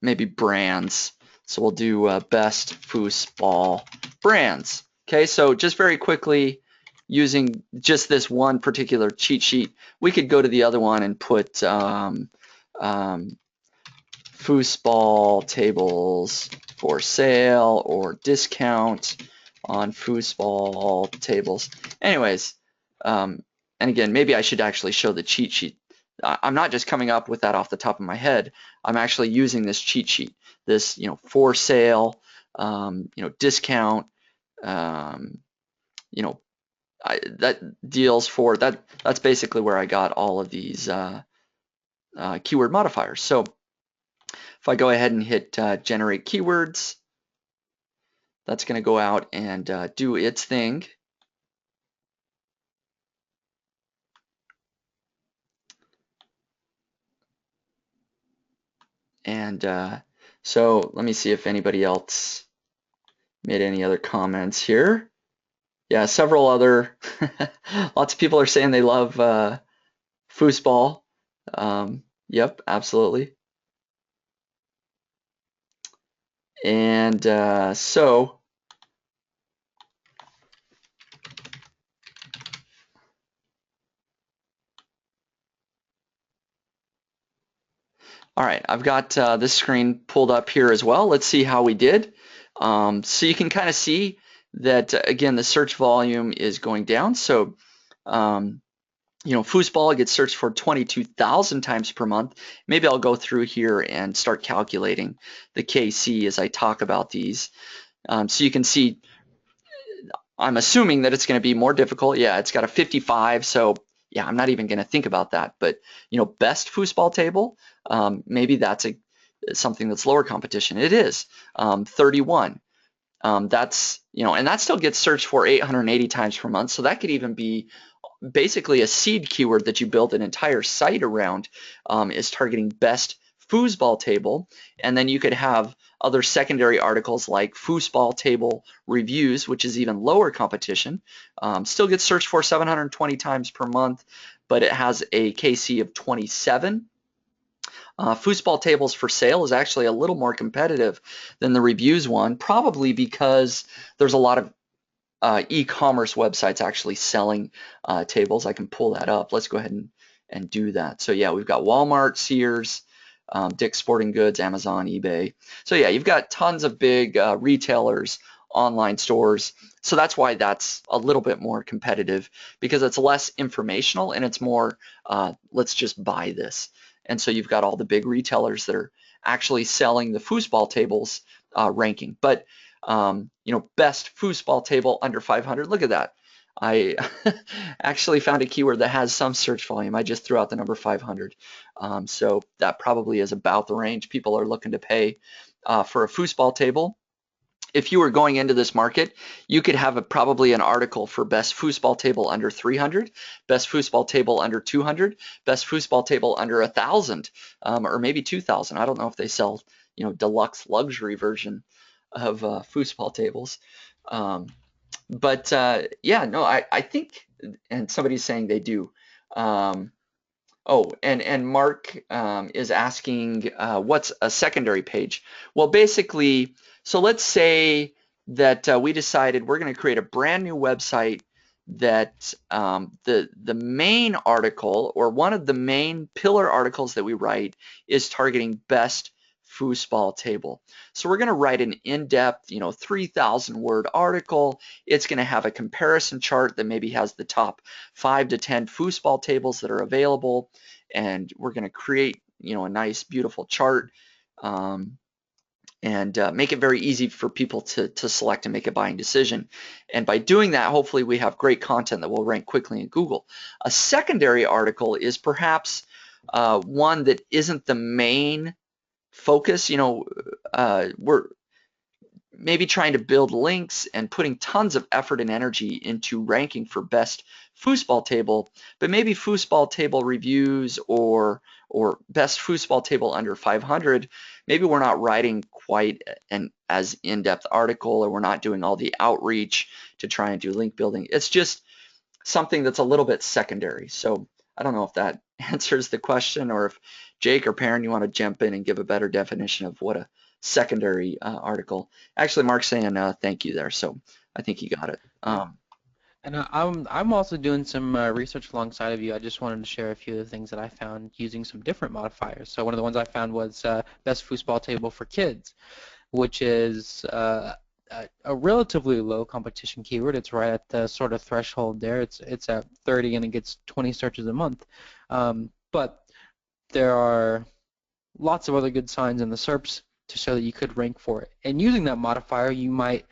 maybe brands. So we'll do best foosball brands. Okay, so just very quickly, using just this one particular cheat sheet, we could go to the other one and put foosball tables for sale or discount on foosball tables. Anyways, and again, maybe I should actually show the cheat sheet. I'm not just coming up with that off the top of my head. I'm actually using this cheat sheet, this, for sale, discount, that deals for that. That's basically where I got all of these keyword modifiers. So if I go ahead and hit generate keywords, that's going to go out and do its thing. And so let me see if anybody else made any other comments here. Yeah, several other, lots of people are saying they love foosball. Yep, absolutely. And so, all right, I've got this screen pulled up here as well. Let's see how we did. So you can kind of see that, again, the search volume is going down. So, foosball gets searched for 22,000 times per month. Maybe I'll go through here and start calculating the KC as I talk about these. So you can see, I'm assuming that it's going to be more difficult. Yeah, it's got a 55, so yeah, I'm not even going to think about that. But best foosball table, maybe that's something that's lower competition. It is 31. That's and that still gets searched for 880 times per month. So that could even be basically a seed keyword that you build an entire site around, is targeting best foosball table, and then you could have other secondary articles like foosball table reviews, which is even lower competition, still gets searched for 720 times per month, but it has a KC of 27. Foosball tables for sale is actually a little more competitive than the reviews one, probably because there's a lot of e-commerce websites actually selling tables. I can pull that up. Let's go ahead and do that. So yeah, we've got Walmart, Sears, Dick's Sporting Goods, Amazon, eBay. So yeah, you've got tons of big retailers online stores. So that's why that's a little bit more competitive, because it's less informational and it's more, let's just buy this. And so you've got all the big retailers that are actually selling the foosball tables ranking. But best foosball table under 500. Look at that. I actually found a keyword that has some search volume. I just threw out the number 500. So that probably is about the range people are looking to pay for a foosball table. If you were going into this market, you could have probably an article for best foosball table under 300, best foosball table under 200, best foosball table under 1,000, or maybe 2,000. I don't know if they sell, deluxe luxury version of foosball tables. Yeah, no, I think, and somebody's saying they do. And Mark is asking, what's a secondary page? Well, basically, so let's say that we decided we're going to create a brand new website that the main article, or one of the main pillar articles that we write, is targeting best foosball table. So we're going to write an in-depth, 3,000 word article. It's going to have a comparison chart that maybe has the top 5 to 10 foosball tables that are available, and we're going to create, a nice, beautiful chart, and make it very easy for people to select and make a buying decision. And by doing that, hopefully we have great content that will rank quickly in Google. A secondary article is perhaps one that isn't the main focus. We're maybe trying to build links and putting tons of effort and energy into ranking for best foosball table, but maybe foosball table reviews or best foosball table under 500, maybe we're not writing quite an as in-depth article, or we're not doing all the outreach to try and do link building. It's just something that's a little bit secondary. So I don't know if that answers the question, or if Jake or Perrin, you want to jump in and give a better definition of what a secondary article. Actually, Mark's saying thank you there, so I think you got it. And I'm also doing some research alongside of you. I just wanted to share a few of the things that I found using some different modifiers. So one of the ones I found was best foosball table for kids, which is a relatively low competition keyword. It's right at the sort of threshold there. It's at 30 and it gets 20 searches a month. But there are lots of other good signs in the SERPs to show that you could rank for it. And using that modifier, you might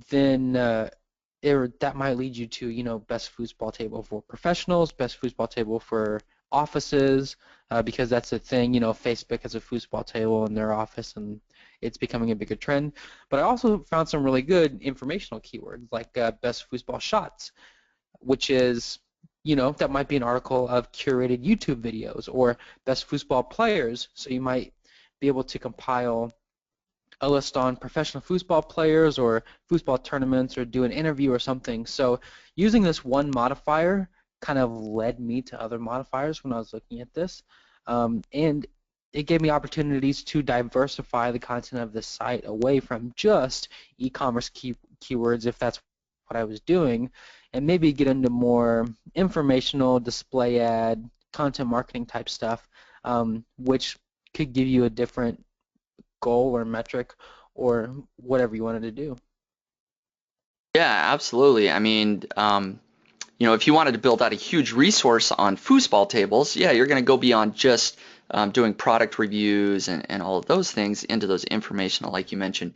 then that might lead you to best foosball table for professionals, best foosball table for offices, because that's the thing. Facebook has a foosball table in their office, and it's becoming a bigger trend. But I also found some really good informational keywords like best foosball shots, which is that might be an article of curated YouTube videos, or best foosball players. So you might be able to compile a list on professional foosball players or foosball tournaments, or do an interview or something. So using this one modifier kind of led me to other modifiers when I was looking at this, and it gave me opportunities to diversify the content of the site away from just e-commerce keywords, if that's what I was doing, and maybe get into more informational, display ad, content marketing type stuff, which could give you a different goal or metric or whatever you wanted to do. Yeah, absolutely. I mean, if you wanted to build out a huge resource on foosball tables, yeah, you're going to go beyond just doing product reviews and all of those things into those informational, like you mentioned,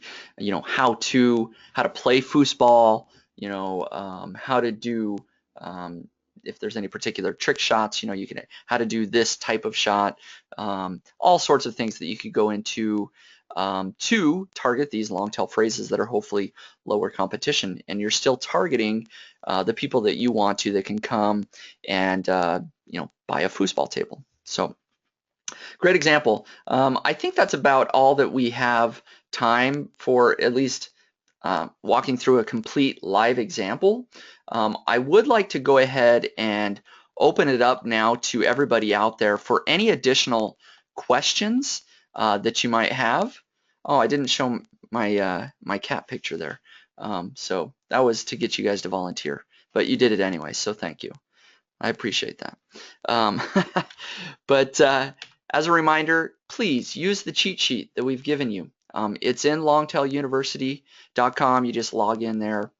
how to play foosball, how to do, if there's any particular trick shots, you can, how to do this type of shot, all sorts of things that you could go into to target these long tail phrases that are hopefully lower competition, and you're still targeting the people that you want to, that can come and buy a foosball table. So great example. I think that's about all that we have time for, at least walking through a complete live example. I would like to go ahead and open it up now to everybody out there for any additional questions that you might have. Oh, I didn't show my my cat picture there. So that was to get you guys to volunteer, but you did it anyway, so thank you. I appreciate that. But as a reminder, please use the cheat sheet that we've given you. It's in longtailuniversity.com. You just log in there.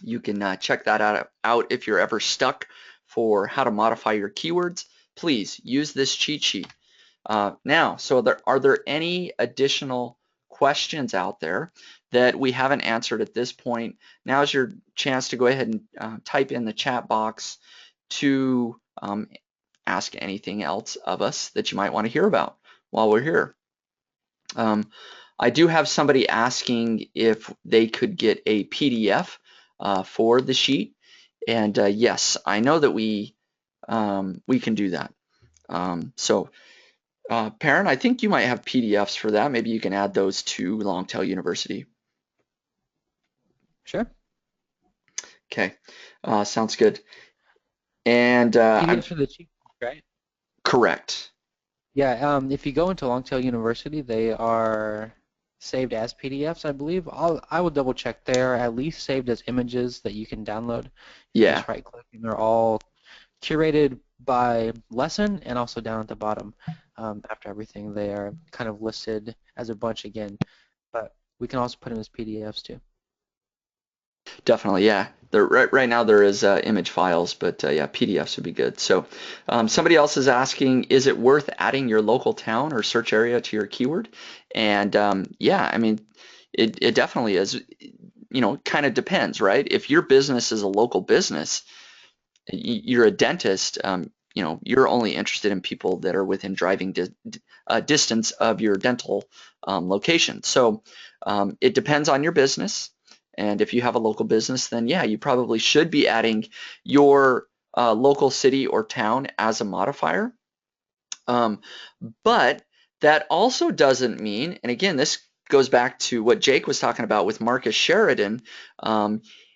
You can check that out if you're ever stuck for how to modify your keywords. Please use this cheat sheet. Now, so are there any additional questions out there that we haven't answered at this point? Now's your chance to go ahead and type in the chat box to ask anything else of us that you might want to hear about while we're here. I do have somebody asking if they could get a PDF for the sheet, and yes, I know that we can do that. Perrin, I think you might have PDFs for that. Maybe you can add those to Longtail University. Sure. Okay, sounds good. And PDFs for the cheat, right? Correct. Yeah, if you go into Longtail University, they are saved as PDFs, I believe. I will double check. They're at least saved as images that you can download. You just right click, and they're all curated by lesson and also down at the bottom. After everything, they are kind of listed as a bunch again, but we can also put them as PDFs too. Definitely, yeah. Right now there is image files, but yeah, PDFs would be good. So somebody else is asking, is it worth adding your local town or search area to your keyword? And yeah, I mean, it definitely is. You know, kind of depends, right? If your business is a local business, you're a dentist, you know, you're only interested in people that are within driving distance of your dental location. So it depends on your business. And if you have a local business, then yeah, you probably should be adding your local city or town as a modifier. But that also doesn't mean, and again, this goes back to what Jake was talking about with Marcus Sheridan.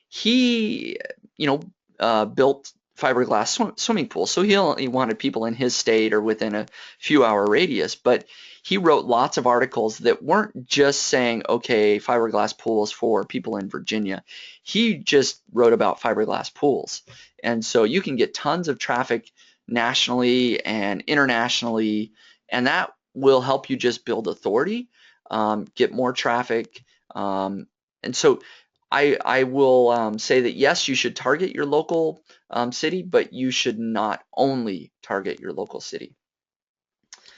He, you know, built fiberglass swimming pools, so he only wanted people in his state or within a few hour radius. But he wrote lots of articles that weren't just saying, okay, fiberglass pools for people in Virginia. He just wrote about fiberglass pools. And so you can get tons of traffic nationally and internationally, and that will help you just build authority, get more traffic. And so I will say that yes, you should target your local city, but you should not only target your local city.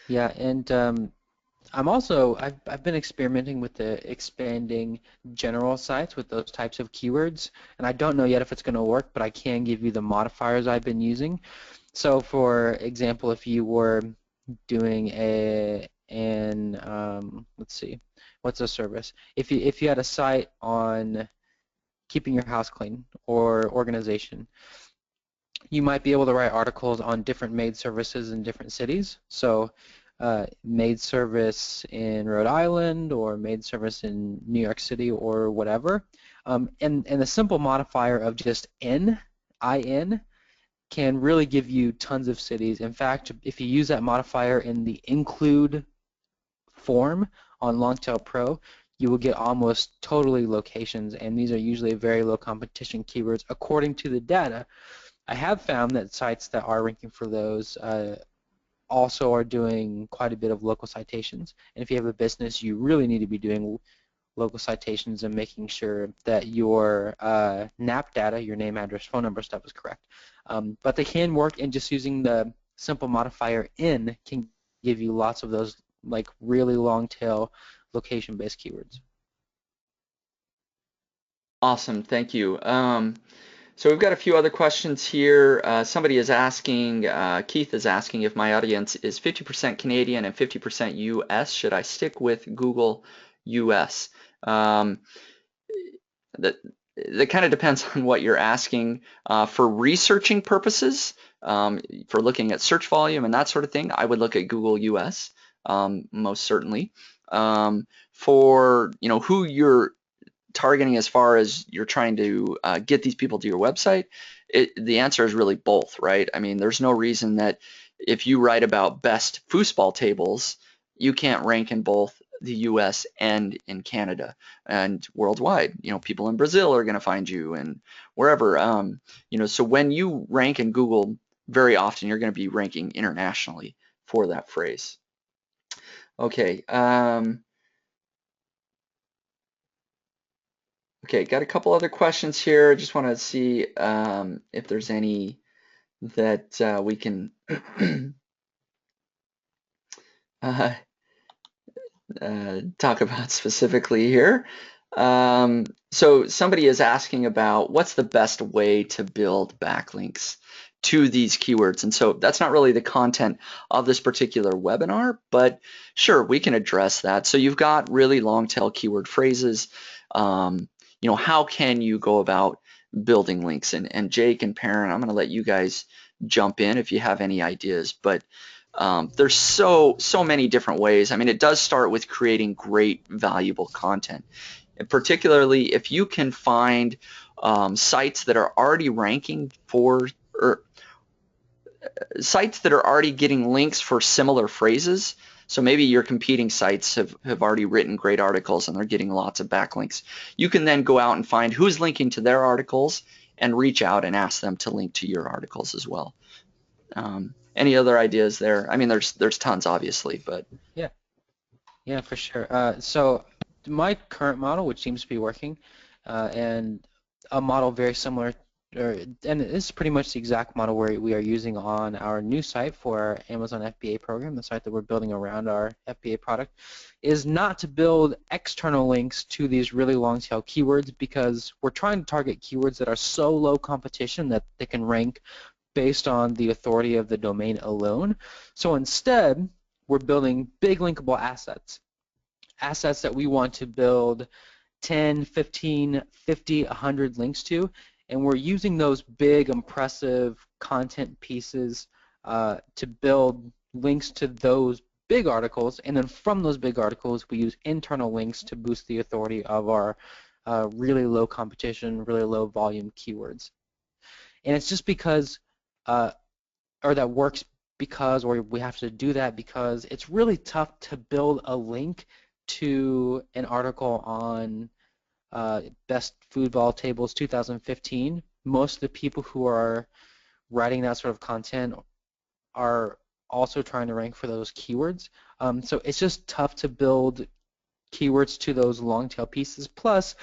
Yeah, and I've been experimenting with the expanding general sites with those types of keywords, and I don't know yet if it's going to work, but I can give you the modifiers I've been using. So for example, if you were doing let's see, what's a service? If you had a site on keeping your house clean or organization, you might be able to write articles on different maid services in different cities. So maid service in Rhode Island or maid service in New York City or whatever. And the simple modifier of just in can really give you tons of cities. In fact, if you use that modifier in the include form on Longtail Pro, you will get almost totally locations, and these are usually very low competition keywords according to the data. I have found that sites that are ranking for those also are doing quite a bit of local citations, and if you have a business, you really need to be doing local citations and making sure that your NAP data, your name, address, phone number stuff is correct. But they can work, and just using the simple modifier in can give you lots of those like really long tail location-based keywords. Awesome, thank you. So we've got a few other questions here. Somebody is asking, Keith is asking if my audience is 50% Canadian and 50% US. Should I stick with Google US? That kind of depends on what you're asking. For researching purposes, for looking at search volume and that sort of thing, I would look at Google US, most certainly. For who you're targeting as far as you're trying to get these people to your website, the answer is really both, right? I mean, there's no reason that if you write about best foosball tables, you can't rank in both the US and in Canada and worldwide. People in Brazil are going to find you and wherever. So when you rank in Google, very often you're going to be ranking internationally for that phrase. Okay. Okay, got a couple other questions here. Just want to see if there's any that we can uh, talk about specifically here. So somebody is asking about what's the best way to build backlinks to these keywords. And so that's not really the content of this particular webinar, but sure, we can address that. So you've got really long tail keyword phrases. How can you go about building links? And Jake and Perrin, I'm going to let you guys jump in if you have any ideas, but there's so many different ways. I mean, it does start with creating great, valuable content. And particularly if you can find sites that are already ranking for, or sites that are already getting links for similar phrases. So maybe your competing sites have already written great articles and they're getting lots of backlinks. You can then go out and find who's linking to their articles and reach out and ask them to link to your articles as well. Any other ideas there? I mean, there's tons, obviously, but Yeah, for sure. So my current model, which seems to be working, and a model very similar, and this is pretty much the exact model we are using on our new site for our Amazon FBA program, the site that we're building around our FBA product, is not to build external links to these really long tail keywords, because we're trying to target keywords that are so low competition that they can rank based on the authority of the domain alone. So instead, we're building big linkable assets that we want to build 10, 15, 50, 100 links to, and we're using those big, impressive content pieces to build links to those big articles, and then from those big articles, we use internal links to boost the authority of our really low competition, really low volume keywords. And it's just because or that works because, or we have to do that because it's really tough to build a link to an article on Best Food Vol Tables 2015. Most of the people who are writing that sort of content are also trying to rank for those keywords. So it's just tough to build keywords to those long tail pieces. Plus,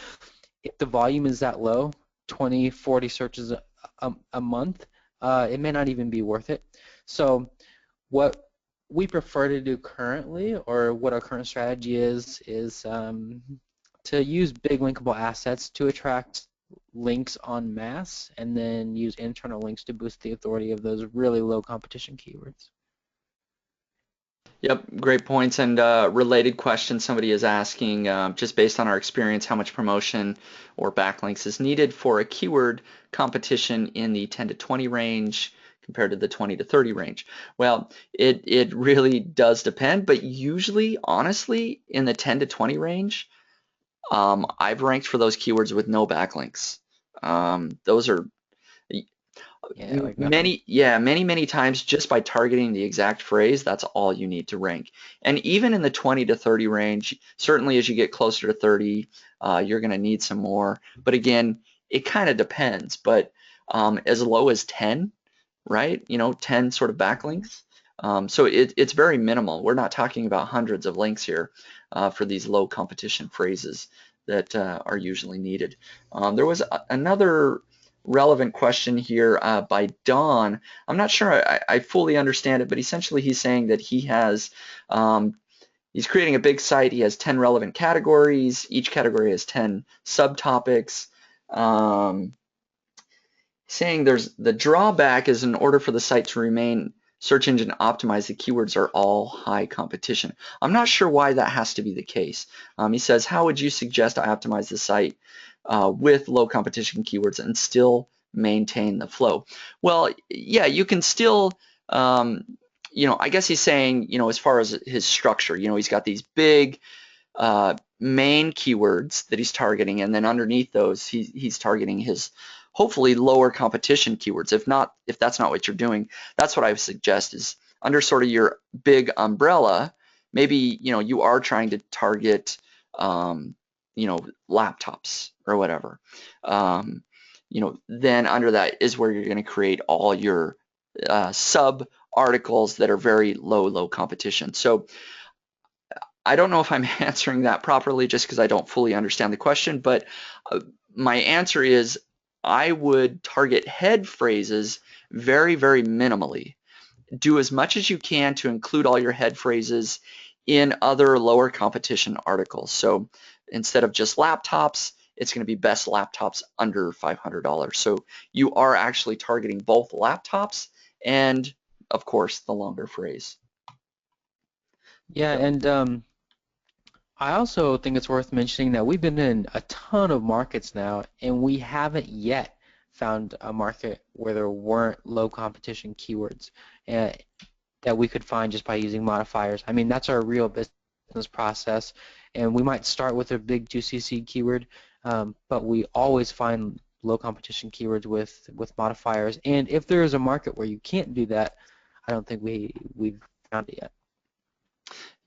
if the volume is that low, 20, 40 searches a month, it may not even be worth it. So what we prefer to do currently, or what our current strategy is to use big linkable assets to attract links en masse, and then use internal links to boost the authority of those really low competition keywords. yep, great points. And related question somebody is asking, just based on our experience, how much promotion or backlinks is needed for a keyword competition in the 10 to 20 range compared to the 20 to 30 range? Well, it really does depend, but usually, honestly, in the 10 to 20 range, I've ranked for those keywords with no backlinks. Those are Yeah, like nothing. many times just by targeting the exact phrase, that's all you need to rank. And even in the 20 to 30 range, certainly as you get closer to 30, you're going to need some more. But again, it kind of depends. But as low as 10, right? 10 sort of backlinks. So it's very minimal. We're not talking about hundreds of links here for these low competition phrases that are usually needed. There was another relevant question here by Don. I'm not sure I fully understand it, but essentially he's saying that he's creating a big site. He has 10 relevant categories. Each category has 10 subtopics. Saying there's the drawback is in order for the site to remain search engine optimized, the keywords are all high competition. I'm not sure why that has to be the case. He says, how would you suggest I optimize the site with low competition keywords and still maintain the flow? Well, yeah, you can still, I guess he's saying, as far as his structure, he's got these big main keywords that he's targeting, and then underneath those, he's targeting his hopefully lower competition keywords. If that's not what you're doing, that's what I would suggest is under sort of your big umbrella, maybe, you are trying to target, laptops or whatever. Then under that is where you're going to create all your sub articles that are very low competition. So I don't know if I'm answering that properly just because I don't fully understand the question, but my answer is I would target head phrases very, very minimally. Do as much as you can to include all your head phrases in other lower competition articles. So instead of just laptops, it's going to be best laptops under $500. So you are actually targeting both laptops and, of course, the longer phrase. Yeah, So, and I also think it's worth mentioning that we've been in a ton of markets now, and we haven't yet found a market where there weren't low competition keywords uh, that we could find just by using modifiers. I mean, that's our real business process, and we might start with a big juicy seed keyword, but we always find low competition keywords with modifiers. And if there is a market where you can't do that, I don't think we've found it yet.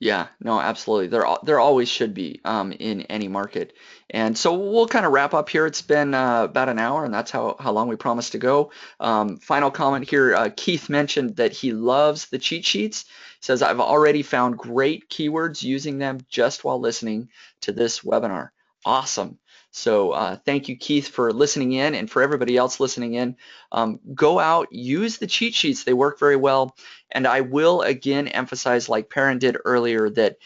yeah, no, absolutely. There always should be in any market. And so we'll kind of wrap up here. It's been about an hour, and that's how long we promised to go. Final comment here. Keith mentioned that he loves the cheat sheets. He says, I've already found great keywords using them just while listening to this webinar. Awesome. So thank you, Keith, for listening in, and for everybody else listening in. Go out, use the cheat sheets. They work very well. And I will again emphasize, like Perrin did earlier, that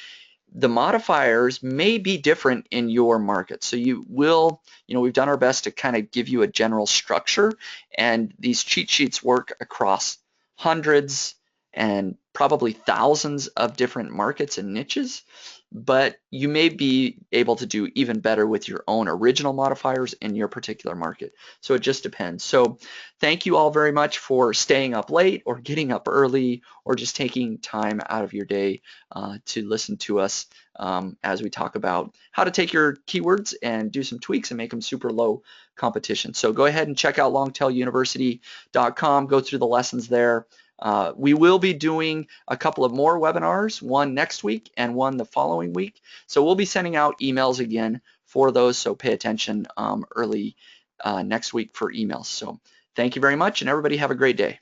the modifiers may be different in your market. So you will, we've done our best to kind of give you a general structure, and these cheat sheets work across hundreds and probably thousands of different markets and niches, but you may be able to do even better with your own original modifiers in your particular market. So it just depends. So thank you all very much for staying up late or getting up early or just taking time out of your day to listen to us as we talk about how to take your keywords and do some tweaks and make them super low competition. So go ahead and check out longtailuniversity.com, go through the lessons there. We will be doing a couple of more webinars, one next week and one the following week. So we'll be sending out emails again for those, so pay attention early next week for emails. So thank you very much, and everybody have a great day.